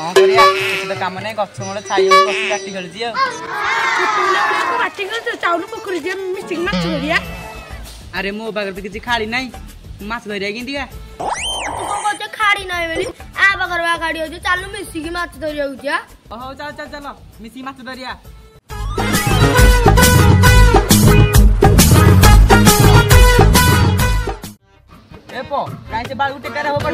कौन करिया तो काम नहीं गछ मूल छाई बस काटी खेलुची चाउल पोखरी मिसिंग माछ धरिया। अरे मो पाखर तो किसी खाड़ी नहीं माछ धरिया कि खाड़ी ना आ पाखर गाड़ी अच्छे चल मिसिकी माछ धरिया हो चल चल चल मिसी माछ धरिया। ए पो काहे से बाल उठे करे हो पड़